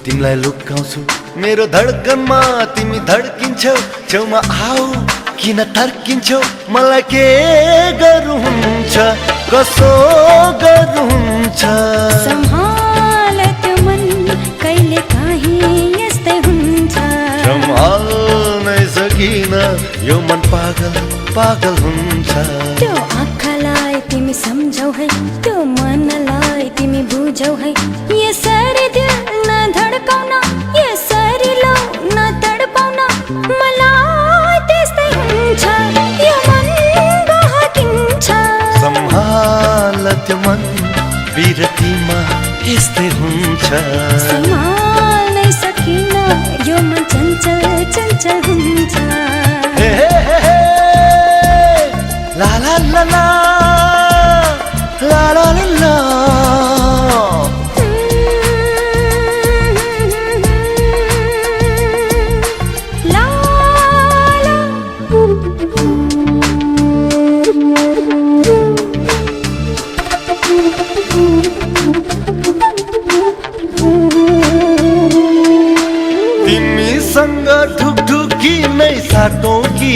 तिमीलाई लुकाउँछु मेरो धड्कनमा तिमी धड्किन्छौ छेउमा आऊ किन तर्किन्छौ मलाई के गर्नु हुन्छ कसो गर्नु हुन्छ सम्हाल त्यो मन कहिले काहीँ यस्तै हुन्छ सम्हाल्नै सकिन यो मन पागल पागल हुन्छ त्यो आँखालाई तिमी सम्झौ है त्यो मनलाई तिमी बुझौ है यसरी दिल न धड्काउन यसरी लौ न तडपाउन मलाई त्यस्तै हुन्छ यो मन बहकिन्छ सम्हाल त्यो मन बिरतीमा यस्तै हुन्छ सम्हाल्नै सकिन यो मन चञ्चल चञ्चल हुन्छ हे हे हे हे ला ला ला ला ला ला ला ला तिमीसँग ढुकढुकी नै साटौँ कि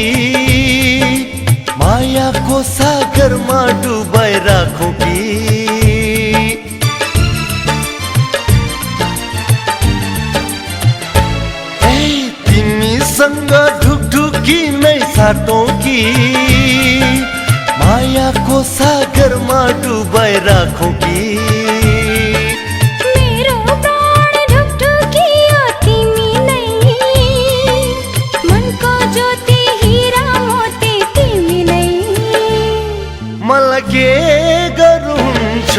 मायाको सागरमा डुबाइ राखौँ कि तिमीसँग ढुकढुकी नै साटौँ कि मायाको सागरमा डुबाइ राखौँ कि मलाई के गर्नु हुन्छ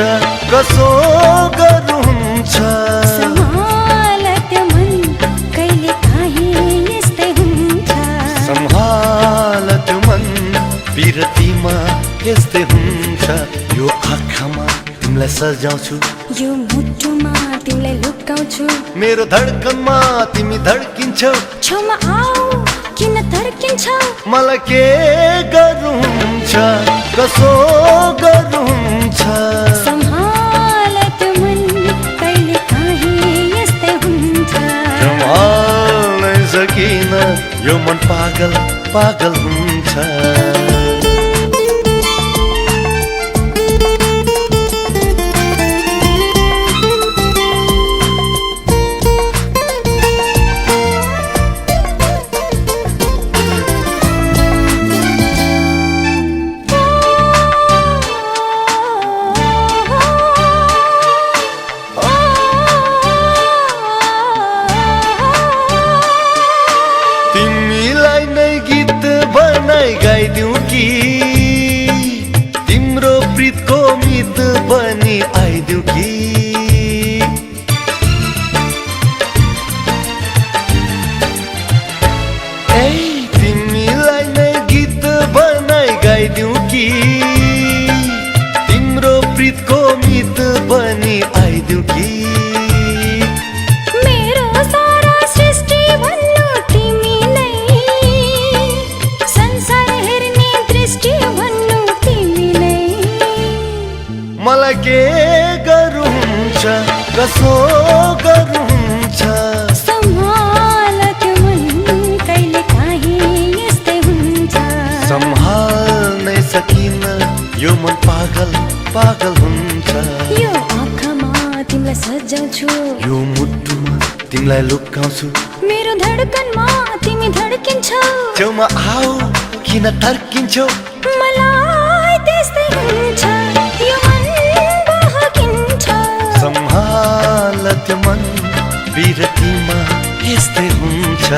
कसो गर्नु हुन्छ सम्हाल त्यो मन कहिले काहीँ यस्तै हुन्छ सम्हाल त्यो मन बिरतीमा यस्तै हुन्छ यो आँखामा तिमीलाई सजाउँछु यो मुटुमा तिमीलाई लुकाउँछु मेरो धड्कनमा तिमी धड्किन्छौ छेउमा आऊ किन तर्किन्छौ मलाई के गर्नु हुन्छ कसो गर्नु हुन्छ सम्हाल त्यो मन कहिले काहीँ यस्तै हुन्छ सम्हाल्नै सकिन यो मन पागल पागल हुन्छ तिमीलाई नै गीत बनाइ गाइदिउँ कि तिम्रो प्रीतको मित बनी आइदिउँ कि तिमीलाई नै गीत बनाइ गाइदिउँ कि तिम्रो प्रीतको मित बनी आइदिउँ कि मलाई के गर्नु हुन्छ कसो गर्नु हुन्छ सम्हाल त्यो मन कहिले काहीँ यस्तै हुन्छ सम्हाल्नै सकिन यो मन पागल पागल हुन्छ यो आँखामा तिमीलाई सजाउँछु यो मुटुमा तिमीलाई लुकाउँछु मेरो धड्कनमा तिमी धड्किन्छौ छेउमा आऊ किन तर्किन्छौ मलाई त्यस्तै हुन्छ यो मन बहकिन्छ सम्हाल त्यो मन बिरतीमा यस्तै हुन्छ